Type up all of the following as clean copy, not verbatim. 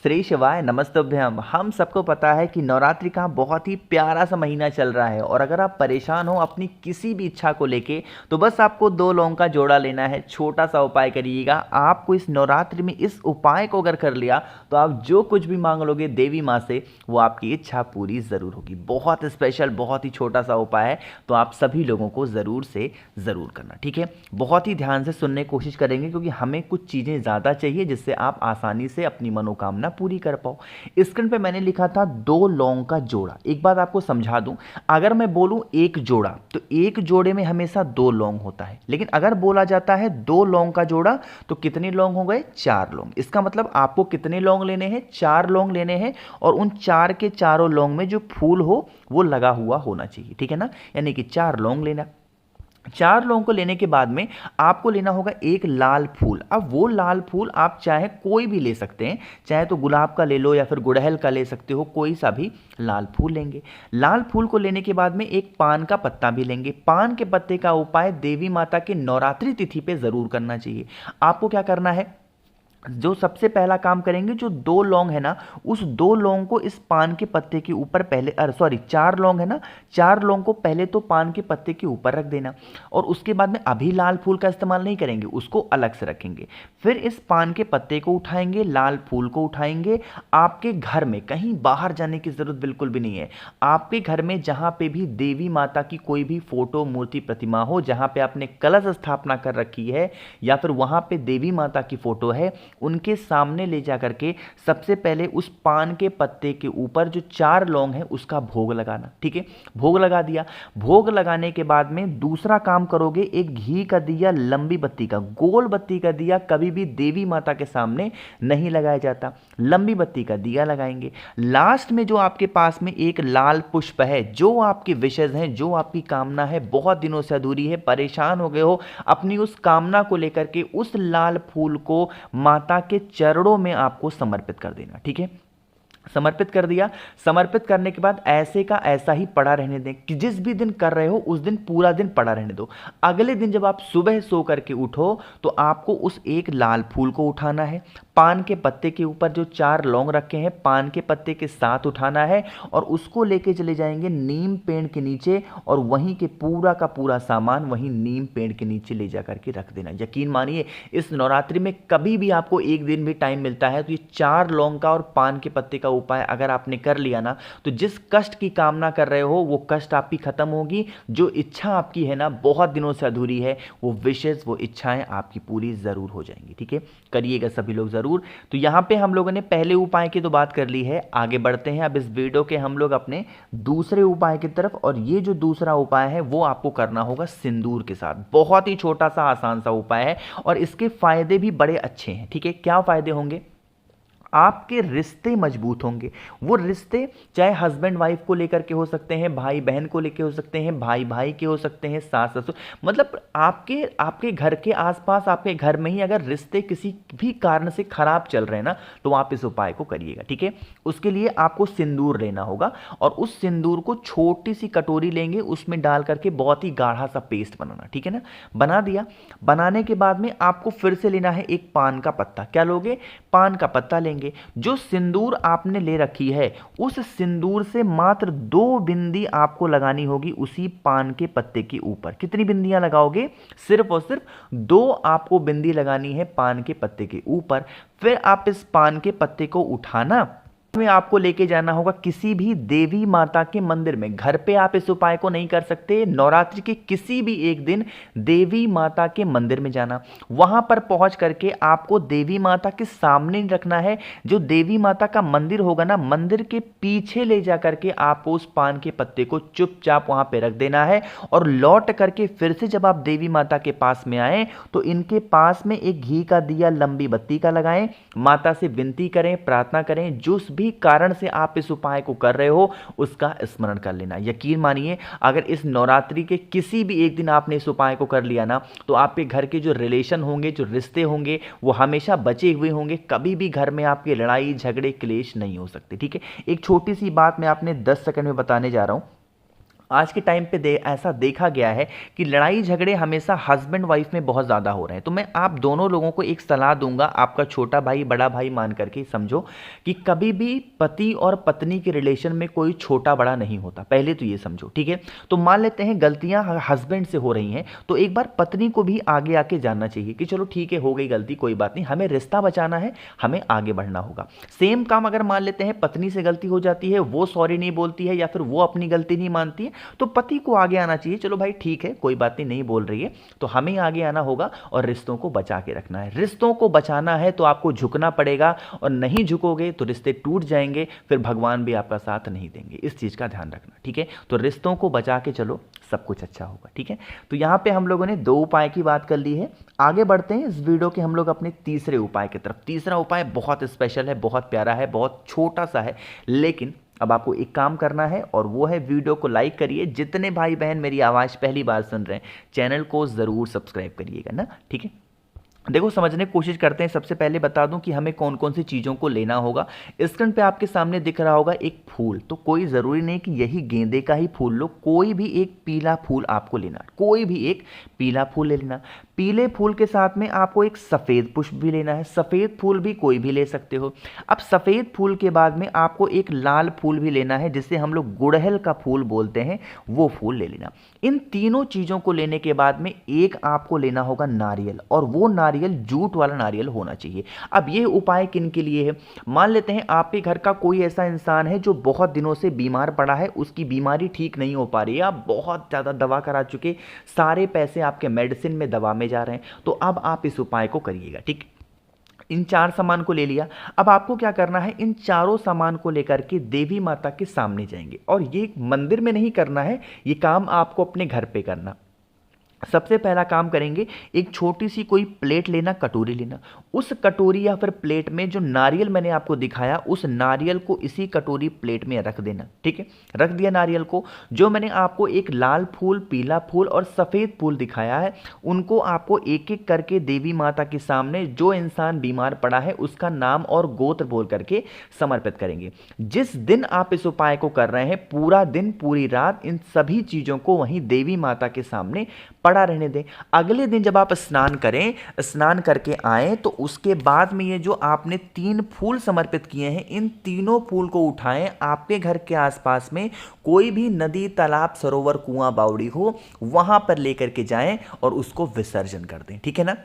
श्री शिवाय नमस्तभ्यम। हम सबको पता है कि नवरात्रि का बहुत ही प्यारा सा महीना चल रहा है और अगर आप परेशान हो अपनी किसी भी इच्छा को लेके तो बस आपको 2 लौंग का जोड़ा लेना है। छोटा सा उपाय करिएगा। आपको इस नवरात्रि में इस उपाय को अगर कर लिया तो आप जो कुछ भी मांग लोगे देवी माँ से वो आपकी इच्छा पूरी ज़रूर होगी। बहुत स्पेशल, बहुत ही छोटा सा उपाय है, तो आप सभी लोगों को ज़रूर से ज़रूर करना, ठीक है। बहुत ही ध्यान से सुनने की कोशिश करेंगे क्योंकि हमें कुछ चीज़ें ज़्यादा चाहिए जिससे आप आसानी से अपनी मनोकामना पूरी कर पाओ। स्क्रीन पे मैंने लिखा था 2 लौंग का जोड़ा। एक बात आपको समझा दूं, अगर मैं बोलूं एक जोड़ा तो एक जोड़े में हमेशा 2 लौंग होता है, लेकिन अगर बोला जाता है 2 लौंग का जोड़ा तो कितने लौंग हो गए? 4 लौंग। इसका मतलब आपको कितने लौंग लेने हैं? 4 लौंग लेने हैं और उन 4 के चारों लौंग में जो फूल हो वो लगा हुआ होना चाहिए, ठीक है ना। यानी कि 4 लौंग लेना। 4 लौंग को लेने के बाद में आपको लेना होगा एक लाल फूल। अब वो लाल फूल आप चाहे कोई भी ले सकते हैं, चाहे तो गुलाब का ले लो या फिर गुड़हल का ले सकते हो, कोई सा भी लाल फूल लेंगे। लाल फूल को लेने के बाद में एक पान का पत्ता भी लेंगे। पान के पत्ते का उपाय देवी माता के नवरात्रि तिथि पे जरूर करना चाहिए। आपको क्या करना है, जो सबसे पहला काम करेंगे, जो 2 लौंग है ना, उस 2 लौंग को इस पान के पत्ते के ऊपर पहले, अरे सॉरी 4 लौंग है ना, 4 लौंग को पहले तो पान के पत्ते के ऊपर रख देना और उसके बाद में अभी लाल फूल का इस्तेमाल नहीं करेंगे, उसको अलग से रखेंगे। फिर इस पान के पत्ते को उठाएंगे, लाल फूल को उठाएंगे। आपके घर में कहीं बाहर जाने की जरूरत बिल्कुल भी नहीं है। आपके घर में जहां पे भी देवी माता की कोई भी फोटो, मूर्ति, प्रतिमा हो, जहां पे आपने कलश स्थापना कर रखी है या फिर वहां पे देवी माता की फोटो है, उनके सामने ले जा करके सबसे पहले उस पान के पत्ते के ऊपर जो 4 लौंग है उसका भोग लगाना, ठीक है। भोग लगा दिया। भोग लगाने के बाद में दूसरा काम करोगे, एक घी का दिया, लंबी बत्ती का, गोल बत्ती का दिया कभी भी देवी माता के सामने नहीं लगाया जाता, लंबी बत्ती का दिया लगाएंगे। लास्ट में जो आपके पास में एक लाल पुष्प है, जो आपके विशेष हैं, जो आपकी कामना है, बहुत दिनों से अधूरी है, परेशान हो गए हो अपनी उस कामना को लेकर के, उस लाल फूल को माता के चरणों में आपको समर्पित कर देना, ठीक है। समर्पित कर दिया। समर्पित करने के बाद ऐसे का ऐसा ही पड़ा रहने दें कि जिस भी दिन कर रहे हो उस दिन पूरा दिन पड़ा रहने दो। अगले दिन जब आप सुबह सो करके उठो तो आपको उस एक लाल फूल को उठाना है, पान के पत्ते के ऊपर जो 4 लौंग रखे हैं पान के पत्ते के साथ उठाना है और उसको लेके चले जाएंगे नीम पेड़ के नीचे और वहीं के पूरा का पूरा सामान वहीं नीम पेड़ के नीचे ले जा करके रख देना। यकीन मानिए इस नवरात्रि में कभी भी आपको एक दिन भी टाइम मिलता है तो ये 4 लौंग का और पान के पत्ते का उपाय अगर आपने कर लिया ना, तो जिस कष्ट की कामना कर रहे हो वो कष्ट आपकी खत्म होगी। जो इच्छा आपकी है ना बहुत दिनों से अधूरी है, वो विशेष, वो इच्छाएं आपकी पूरी जरूर हो जाएंगी, ठीक है। करिएगा सभी लोग जरूर। तो यहां पे हम लोगों ने पहले उपाय की तो बात कर ली है, आगे बढ़ते हैं अब इस वीडियो के हम लोग अपने दूसरे उपाय की तरफ। और ये जो दूसरा उपाय है वो आपको करना होगा सिंदूर के साथ। बहुत ही छोटा सा आसान सा उपाय है और इसके फायदे भी बड़े अच्छे हैं, ठीक है। क्या फायदे होंगे? आपके रिश्ते मजबूत होंगे। वो रिश्ते चाहे हस्बैंड वाइफ को लेकर के हो सकते हैं, भाई बहन को लेकर हो सकते हैं, भाई भाई के हो सकते हैं, सास ससुर, मतलब आपके आपके घर के आसपास, आपके घर में ही अगर रिश्ते किसी भी कारण से खराब चल रहे हैं ना, तो आप इस उपाय को करिएगा, ठीक है। उसके लिए आपको सिंदूर लेना होगा और उस सिंदूर को छोटी सी कटोरी लेंगे, उसमें डाल करके बहुत ही गाढ़ा सा पेस्ट बनाना, ठीक है ना। बना दिया। बनाने के बाद में आपको फिर से लेना है एक पान का पत्ता। क्या लोगे? पान का पत्ता लेंगे। जो सिंदूर आपने ले रखी है उस सिंदूर से मात्र 2 बिंदी आपको लगानी होगी उसी पान के पत्ते के ऊपर। कितनी बिंदियां लगाओगे? सिर्फ और सिर्फ 2 आपको बिंदी लगानी है पान के पत्ते के ऊपर। फिर आप इस पान के पत्ते को उठाना में आपको लेके जाना होगा किसी भी देवी माता के मंदिर में। घर पे आप इस उपाय को नहीं कर सकते। नवरात्रि के किसी भी एक दिन देवी माता के मंदिर में जाना, वहां पर पहुंच करके आपको देवी माता के सामने रखना है। जो देवी माता का मंदिर होगा ना, मंदिर के पीछे ले जा करके आपको उस पान के पत्ते को चुपचाप वहां पे रख देना है और लौट करके फिर से जब आप देवी माता के पास में आए तो इनके पास में एक घी का दिया, लंबी बत्ती का लगाएं, माता से विनती करें, प्रार्थना करें। जिस भी कारण से आप इस उपाय को कर रहे हो उसका स्मरण कर लेना। यकीन मानिए अगर इस नवरात्रि के किसी भी एक दिन आपने इस उपाय को कर लिया ना, तो आपके घर के जो रिलेशन होंगे, जो रिश्ते होंगे, वो हमेशा बचे हुए होंगे। कभी भी घर में आपकी लड़ाई झगड़े क्लेश नहीं हो सकते, ठीक है। एक छोटी सी बात मैं आपने 10 सेकंड में बताने जा रहा हूं। आज के टाइम पे ऐसा देखा गया है कि लड़ाई झगड़े हमेशा हस्बैंड वाइफ में बहुत ज़्यादा हो रहे हैं। तो मैं आप दोनों लोगों को एक सलाह दूंगा, आपका छोटा भाई बड़ा भाई मान करके समझो कि कभी भी पति और पत्नी के रिलेशन में कोई छोटा बड़ा नहीं होता, पहले तो ये समझो, ठीक है। तो मान लेते हैं गलतियां हस्बैंड से हो रही हैं, तो एक बार पत्नी को भी आगे आके जानना चाहिए कि चलो ठीक है, हो गई गलती, कोई बात नहीं, हमें रिश्ता बचाना है, हमें आगे बढ़ना होगा। सेम काम अगर मान लेते हैं पत्नी से गलती हो जाती है, वो सॉरी नहीं बोलती है या फिर वो अपनी गलती नहीं मानती है, तो पति को आगे आना चाहिए, चलो भाई ठीक है, कोई बात नहीं, नहीं बोल रही है तो हमें आगे आना होगा और रिश्तों को बचा के रखना है। रिश्तों को बचाना है तो आपको झुकना पड़ेगा, और नहीं झुकोगे तो रिश्ते टूट जाएंगे, फिर भगवान भी आपका साथ नहीं देंगे। इस चीज़ का ध्यान रखना, ठीक है। तो रिश्तों को बचा के चलो, सब कुछ अच्छा होगा, ठीक है। तो यहाँ पे हम लोगों ने 2 उपाय की बात कर ली है। आगे बढ़ते हैं इस वीडियो के हम लोग अपने तीसरे उपाय की तरफ। तीसरा उपाय बहुत स्पेशल है, बहुत प्यारा है, बहुत छोटा सा है, लेकिन अब आपको एक काम करना है और वो है वीडियो को लाइक करिए। जितने भाई बहन मेरी आवाज़ पहली बार सुन रहे हैं, चैनल को ज़रूर सब्सक्राइब करिएगा ना, ठीक है। देखो समझने की कोशिश करते हैं। सबसे पहले बता दूं कि हमें कौन कौन सी चीज़ों को लेना होगा। स्क्रीन पे आपके सामने दिख रहा होगा एक फूल, तो कोई ज़रूरी नहीं कि यही गेंदे का ही फूल लो, कोई भी एक पीला फूल आपको लेना, कोई भी एक पीला फूल ले लेना। पीले फूल के साथ में आपको एक सफ़ेद पुष्प भी लेना है, सफ़ेद फूल भी कोई भी ले सकते हो। अब सफ़ेद फूल के बाद में आपको एक लाल फूल भी लेना है, जिसे हम लोग गुड़हल का फूल बोलते हैं, वो फूल ले लेना। इन तीनों चीज़ों को लेने के बाद में एक आपको लेना होगा नारियल, और वो नारियल जूट वाला नारियल होना चाहिए। अब ये उपाय किन के लिए है? मान लेते हैं आपके घर का कोई ऐसा इंसान है जो बहुत दिनों से बीमार पड़ा है, उसकी बीमारी ठीक नहीं हो पा रही है, आप बहुत ज़्यादा दवा करा चुके, सारे पैसे आपके मेडिसिन में दवा में जा रहे हैं, तो अब आप इस उपाय को करिएगा, ठीक। इन 4 सामान को ले लिया। अब आपको क्या करना है, इन चारों सामान को लेकर के देवी माता के सामने जाएंगे, और ये मंदिर में नहीं करना है, ये काम आपको अपने घर पे करना। सबसे पहला काम करेंगे, एक छोटी सी कोई प्लेट लेना, कटोरी लेना। उस कटोरी या फिर प्लेट में जो नारियल मैंने आपको दिखाया, उस नारियल को इसी कटोरी प्लेट में रख देना, ठीक है। रख दिया नारियल को। जो मैंने आपको एक लाल फूल, पीला फूल और सफ़ेद फूल दिखाया है, उनको आपको एक एक करके देवी माता के सामने, जो इंसान बीमार पड़ा है उसका नाम और गोत्र बोल करके समर्पित करेंगे। जिस दिन आप इस उपाय को कर रहे हैं, पूरा दिन पूरी रात इन सभी चीज़ों को वहीं देवी माता के सामने पड़ा रहने दें। अगले दिन जब आप स्नान करें, स्नान करके आएं, तो उसके बाद में ये जो आपने 3 फूल समर्पित किए हैं, इन तीनों फूल को उठाएं, आपके घर के आसपास में कोई भी नदी, तालाब, सरोवर, कुआं, बावड़ी हो, वहां पर लेकर के जाएं और उसको विसर्जन कर दें, ठीक है ना।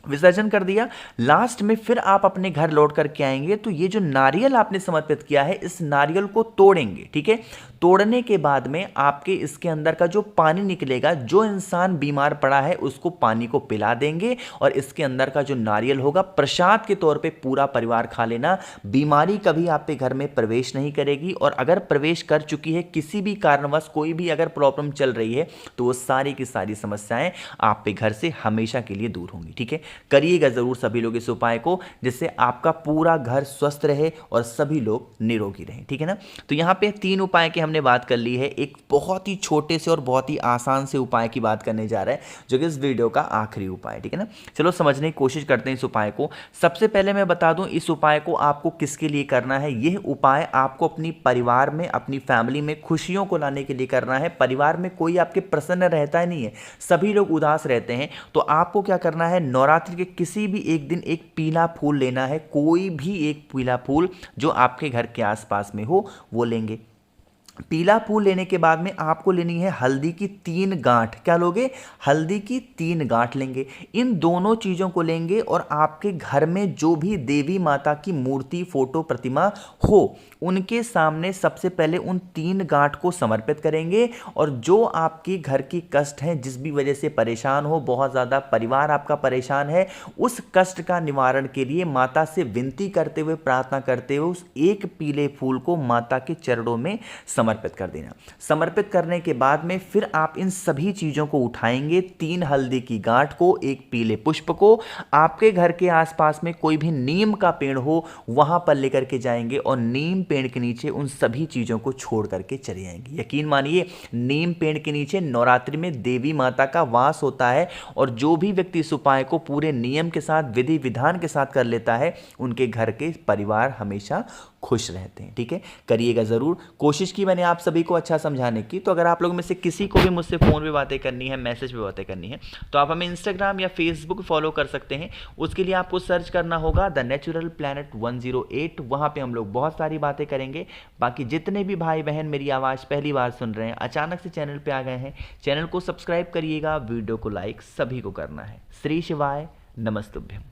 विसर्जन कर दिया, लास्ट में फिर आप अपने घर लौट करके आएंगे, तो ये जो नारियल आपने समर्पित किया है, इस नारियल को तोड़ेंगे, ठीक है। तोड़ने के बाद में आपके इसके अंदर का जो पानी निकलेगा, जो इंसान बीमार पड़ा है उसको पानी को पिला देंगे, और इसके अंदर का जो नारियल होगा प्रसाद के तौर पे पूरा परिवार खा लेना। बीमारी कभी आपके घर में प्रवेश नहीं करेगी, और अगर प्रवेश कर चुकी है, किसी भी कारणवश कोई भी अगर प्रॉब्लम चल रही है, तो वो सारी की सारी समस्याएं आपके घर से हमेशा के लिए दूर होंगी, ठीक है। करिएगा जरूर सभी लोग इस उपाय को, जिससे आपका पूरा घर स्वस्थ रहे और सभी लोग निरोगी रहें, ठीक है ना। तो यहाँ पे 3 उपाय की हमने बात कर ली है। एक बहुत ही छोटे से और बहुत ही आसान से उपाय की बात करने जा रहे हैं, जो कि इस वीडियो का आखिरी उपाय है, ठीक है ना। चलो समझने की कोशिश करते हैं इस उपाय को। सबसे पहले मैं बता दूं, इस उपाय को आपको किसके लिए करना है। यह उपाय आपको अपनी परिवार में, अपनी फैमिली में खुशियों को लाने के लिए करना है। परिवार में कोई आपके प्रसन्न रहता ही नहीं है, सभी लोग उदास रहते हैं, तो आपको क्या करना है, नवरात्रि के किसी भी एक दिन एक पीला फूल लेना है, कोई भी एक पीला फूल जो आपके घर के आसपास में हो, वो लेंगे। पीला फूल लेने के बाद में आपको लेनी है हल्दी की 3 गांठ। क्या लोगे? हल्दी की 3 गांठ लेंगे। इन दोनों चीज़ों को लेंगे और आपके घर में जो भी देवी माता की मूर्ति, फोटो, प्रतिमा हो, उनके सामने सबसे पहले उन 3 गांठ को समर्पित करेंगे। और जो आपकी घर की कष्ट है, जिस भी वजह से परेशान हो, बहुत ज़्यादा परिवार आपका परेशान है, उस कष्ट का निवारण के लिए माता से विनती करते हुए, प्रार्थना करते हुए उस एक पीले फूल को माता के चरणों में समर्पित कर देना। समर्पित करने के बाद में फिर आप इन सभी चीज़ों को उठाएंगे, 3 हल्दी की गांठ को, एक पीले पुष्प को, आपके घर के आसपास में कोई भी नीम का पेड़ हो वहां पर लेकर के जाएंगे और नीम पेड़ के नीचे उन सभी चीज़ों को छोड़ करके चले जाएंगे। यकीन मानिए, नीम पेड़ के नीचे नवरात्रि में देवी माता का वास होता है, और जो भी व्यक्ति इस उपाय को पूरे नियम के साथ, विधि विधान के साथ कर लेता है, उनके घर के परिवार हमेशा खुश रहते हैं। ठीक है, करिएगा ज़रूर। कोशिश की मैंने आप सभी को अच्छा समझाने की। तो अगर आप लोग में से किसी को भी मुझसे फ़ोन पे बातें करनी है, मैसेज पे बातें करनी है, तो आप हमें इंस्टाग्राम या फेसबुक फॉलो कर सकते हैं। उसके लिए आपको सर्च करना होगा द नेचुरल प्लैनेट 108। वहाँ पे हम लोग बहुत सारी बातें करेंगे। बाकी जितने भी भाई बहन मेरी आवाज़ पहली बार सुन रहे हैं, अचानक से चैनल पे आ गए हैं, चैनल को सब्सक्राइब करिएगा, वीडियो को लाइक सभी को करना है। श्री शिवाय, नमस्तुभ्यम।